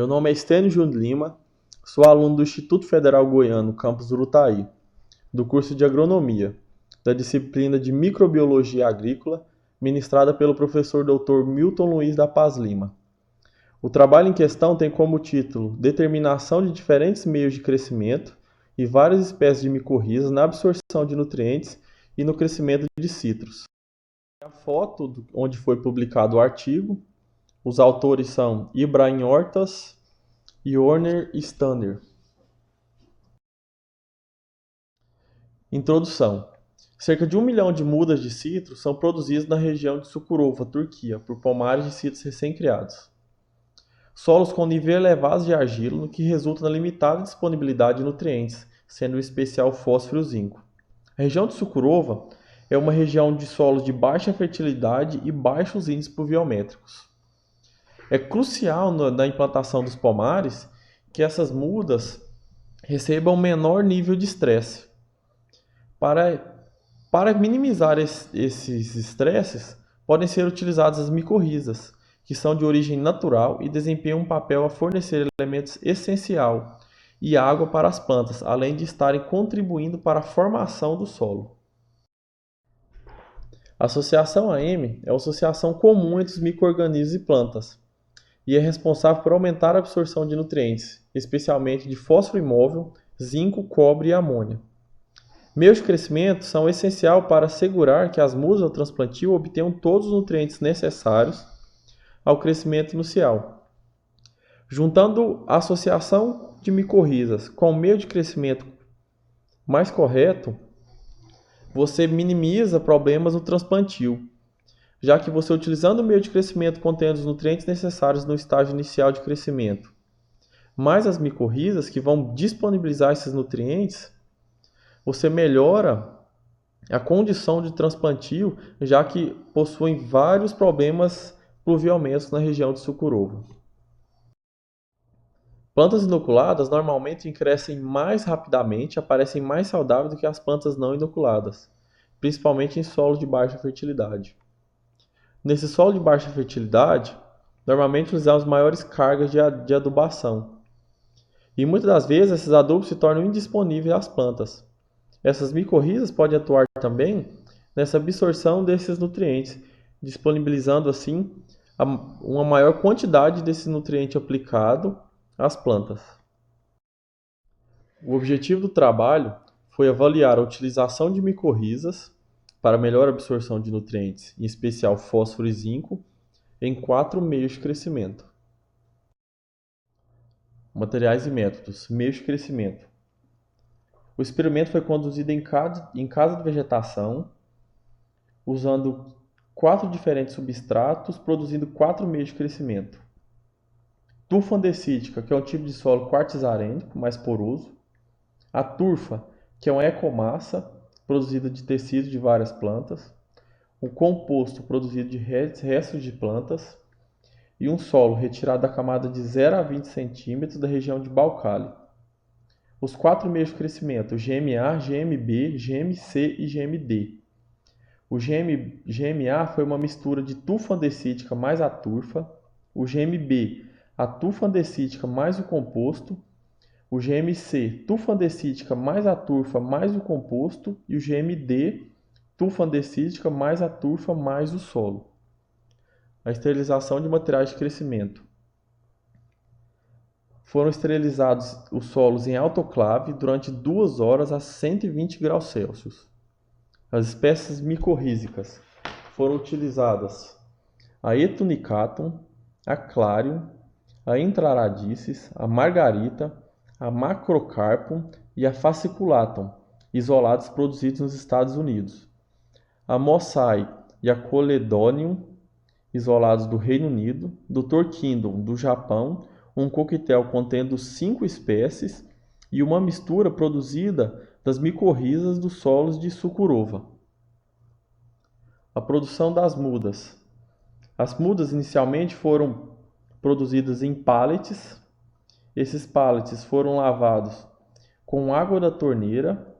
Meu nome é Estênio Júnior Lima, sou aluno do Instituto Federal Goiano, campus Urutaí, do curso de Agronomia, da disciplina de Microbiologia Agrícola, ministrada pelo professor Dr. Milton Luiz da Paz Lima. O trabalho em questão tem como título Determinação de diferentes meios de crescimento e várias espécies de micorrizas na absorção de nutrientes e no crescimento de citros. A foto onde foi publicado o artigo. Os autores são Ibrahim Hortas e Orner Stanner. Introdução. Cerca de 1 milhão de mudas de citros são produzidas na região de Çukurova, Turquia, por pomares de citros recém-criados. Solos com nível elevado de argila, no que resulta na limitada disponibilidade de nutrientes, sendo em especial fósforo e zinco. A região de Çukurova é uma região de solos de baixa fertilidade e baixos índices pluviométricos. É crucial na implantação dos pomares que essas mudas recebam menor nível de estresse. Para minimizar esses estresses, podem ser utilizadas as micorrizas, que são de origem natural e desempenham um papel a fornecer elementos essenciais e água para as plantas, além de estarem contribuindo para a formação do solo. A associação AM é uma associação comum entre os micro-organismos e plantas, e é responsável por aumentar a absorção de nutrientes, especialmente de fósforo imóvel, zinco, cobre e amônia. Meios de crescimento são essenciais para assegurar que as mudas ao transplantio obtenham todos os nutrientes necessários ao crescimento inicial. Juntando a associação de micorrizas com o meio de crescimento mais correto, você minimiza problemas no transplantio, já que você utilizando o meio de crescimento contendo os nutrientes necessários no estágio inicial de crescimento, mais as micorrizas que vão disponibilizar esses nutrientes, você melhora a condição de transplantio, já que possuem vários problemas pluviométricos na região de Çukurova. Plantas inoculadas normalmente crescem mais rapidamente e aparecem mais saudáveis do que as plantas não inoculadas, principalmente em solos de baixa fertilidade. Nesse solo de baixa fertilidade, normalmente usamos maiores cargas de adubação. E muitas das vezes esses adubos se tornam indisponíveis às plantas. Essas micorrizas podem atuar também nessa absorção desses nutrientes, disponibilizando assim uma maior quantidade desse nutriente aplicado às plantas. O objetivo do trabalho foi avaliar a utilização de micorrizas para melhor absorção de nutrientes, em especial fósforo e zinco, em 4 meios de crescimento. Materiais e métodos. Meios de crescimento. O experimento foi conduzido em casa de vegetação, usando 4 diferentes substratos, produzindo 4 meios de crescimento. Turfa andesítica, que é um tipo de solo quartzarênico, mais poroso. A turfa, que é uma ecomassa, produzida de tecidos de várias plantas, um composto produzido de restos de plantas e um solo retirado da camada de 0 a 20 cm da região de Balcale. Os 4 meios de crescimento, GMA, GMB, GMC e GMD. O GMA foi uma mistura de turfa andesítica mais a turfa, o GMB, a turfa andesítica mais o composto, o GMC, turfa andesítica mais a turfa mais o composto, e o GMD, turfa andesítica mais a turfa mais o solo. A esterilização de materiais de crescimento. Foram esterilizados os solos em autoclave durante 2 horas a 120 graus Celsius. As espécies micorrízicas foram utilizadas a Etunicatum, a Clarium, a Intraradices, a Margarita, a Macrocarpum e a Fasciculatum, isolados produzidos nos Estados Unidos. A Mossai e a Coledonium, isolados do Reino Unido. Dr. Kingdom, do Japão, um coquetel contendo 5 espécies e uma mistura produzida das micorrizas dos solos de Çukurova. A produção das mudas. As mudas inicialmente foram produzidas em pallets. Esses pallets foram lavados com água da torneira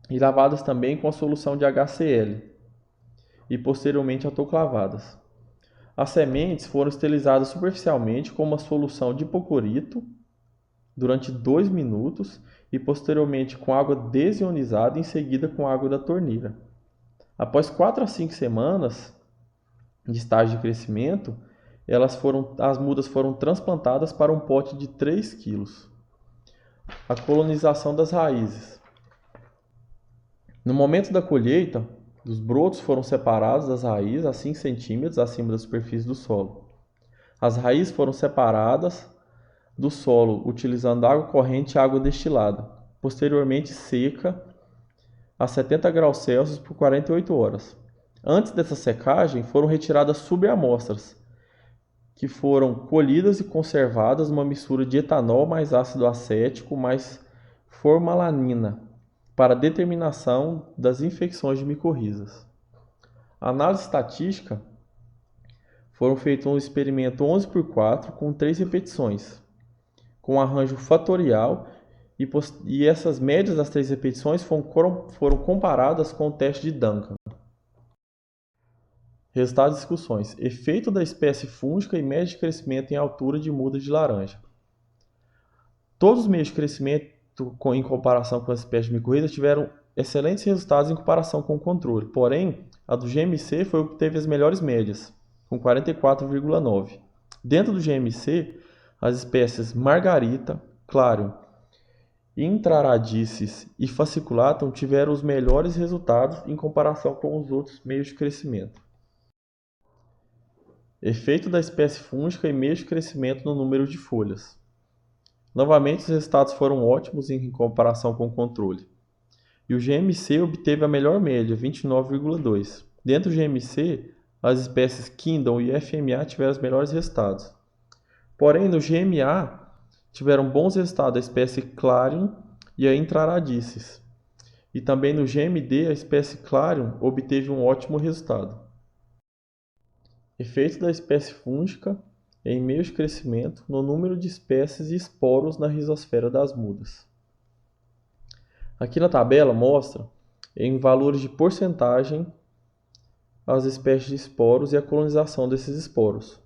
e lavadas também com a solução de HCl e posteriormente autoclavadas. As sementes foram esterilizadas superficialmente com uma solução de hipoclorito durante 2 minutos e posteriormente com água desionizada, em seguida com água da torneira. Após 4 a 5 semanas de estágio de crescimento, as mudas foram transplantadas para um pote de 3 quilos. A colonização das raízes. No momento da colheita, os brotos foram separados das raízes a 5 centímetros acima da superfície do solo. As raízes foram separadas do solo utilizando água corrente e água destilada, posteriormente seca a 70 graus Celsius por 48 horas. Antes dessa secagem, foram retiradas subamostras, que foram colhidas e conservadas numa mistura de etanol mais ácido acético mais formalanina, para determinação das infecções de micorrizas. A análise estatística foram feitos um experimento 11x4 com 3 repetições, com arranjo fatorial, e essas médias das 3 repetições foram comparadas com o teste de Duncan. Resultados de discussões. Efeito da espécie fúngica e média de crescimento em altura de muda de laranja. Todos os meios de crescimento em comparação com as espécies de micorriza tiveram excelentes resultados em comparação com o controle. Porém, a do GMC foi o que teve as melhores médias, com 44,9. Dentro do GMC, as espécies Margarita, Clarion, Intraradices e Fasciculatum tiveram os melhores resultados em comparação com os outros meios de crescimento. Efeito da espécie fúngica e meios de crescimento no número de folhas. Novamente, os resultados foram ótimos em comparação com o controle. E o GMC obteve a melhor média, 29,2. Dentro do GMC, as espécies Kingdom e FMA tiveram os melhores resultados. Porém, no GMA, tiveram bons resultados a espécie Clarion e a Intraradices. E também no GMD, a espécie Clarion obteve um ótimo resultado. Efeito da espécie fúngica em meios de crescimento no número de espécies e esporos na rizosfera das mudas. Aqui na tabela mostra em valores de porcentagem as espécies de esporos e a colonização desses esporos.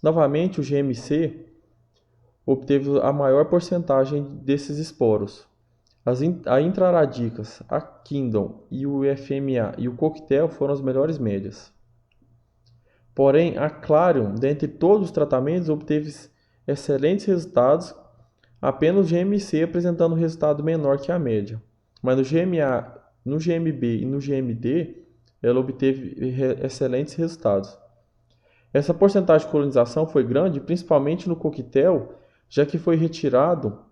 Novamente, o GMC obteve a maior porcentagem desses esporos. A Intraradicas, a Kingdom e o FMA e o Coquetel foram as melhores médias. Porém, a Clarion, dentre todos os tratamentos, obteve excelentes resultados, apenas o GMC apresentando um resultado menor que a média. Mas no GMA, no GMB e no GMD, ela obteve excelentes resultados. Essa porcentagem de colonização foi grande, principalmente no coquetel, já que foi retirado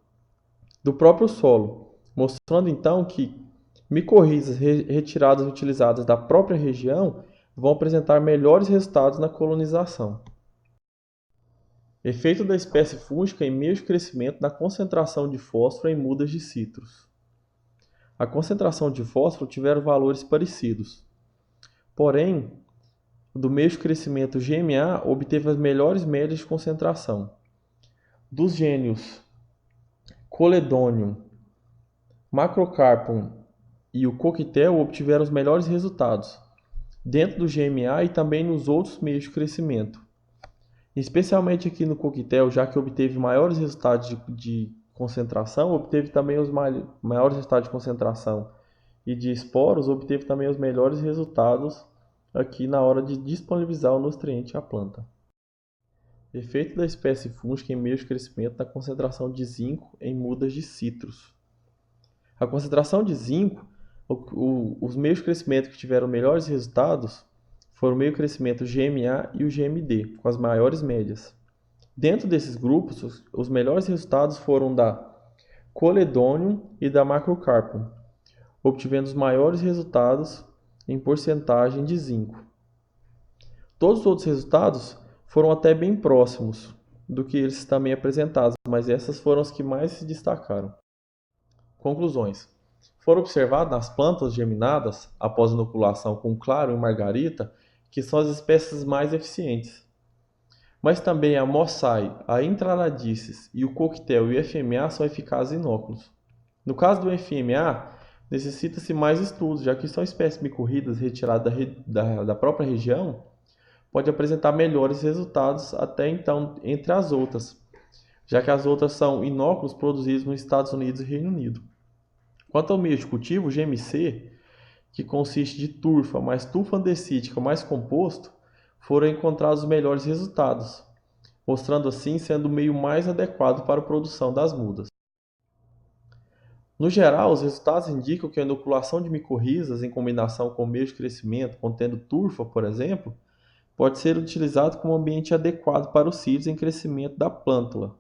do próprio solo, mostrando então que micorrizas retiradas e utilizadas da própria região vão apresentar melhores resultados na colonização. Efeito da espécie fúngica em meios de crescimento na concentração de fósforo em mudas de citros. A concentração de fósforo tiveram valores parecidos. Porém, do meio de crescimento GMA obteve as melhores médias de concentração. Dos gênios Coledonium, Macrocarpum e o Coquetel obtiveram os melhores resultados, dentro do GMA e também nos outros meios de crescimento. Especialmente aqui no coquetel, já que obteve maiores resultados de concentração, obteve também os maiores resultados de concentração e de esporos, obteve também os melhores resultados aqui na hora de disponibilizar o nutriente à planta. Efeito da espécie fúngica em meios de crescimento na concentração de zinco em mudas de citros. A concentração de zinco, os meios de crescimento que tiveram melhores resultados foram o meio de crescimento GMA e o GMD, com as maiores médias. Dentro desses grupos, os melhores resultados foram da Coledonium e da Macrocarpum, obtivendo os maiores resultados em porcentagem de zinco. Todos os outros resultados foram até bem próximos do que eles também apresentados, mas essas foram as que mais se destacaram. Conclusões. Foram observadas nas plantas germinadas, após inoculação com Clarion e Margarita, que são as espécies mais eficientes. Mas também a Mossai, a Intraradices e o Coquetel e o FMA são eficazes inóculos. No caso do FMA, necessita-se mais estudos, já que são espécies micorridas retiradas da própria região, pode apresentar melhores resultados até então entre as outras, já que as outras são inóculos produzidos nos Estados Unidos e Reino Unido. Quanto ao meio de cultivo, o GMC, que consiste de turfa mais turfa andesítica mais composto, foram encontrados os melhores resultados, mostrando assim sendo o meio mais adequado para a produção das mudas. No geral, os resultados indicam que a inoculação de micorrizas em combinação com meio de crescimento contendo turfa, por exemplo, pode ser utilizado como ambiente adequado para os cílios em crescimento da plântula,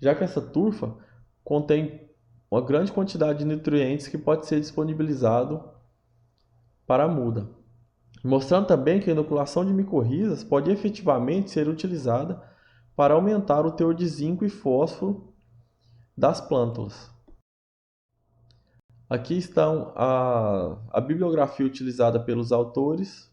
já que essa turfa contém uma grande quantidade de nutrientes que pode ser disponibilizado para a muda. Mostrando também que a inoculação de micorrizas pode efetivamente ser utilizada para aumentar o teor de zinco e fósforo das plântulas. Aqui estão a bibliografia utilizada pelos autores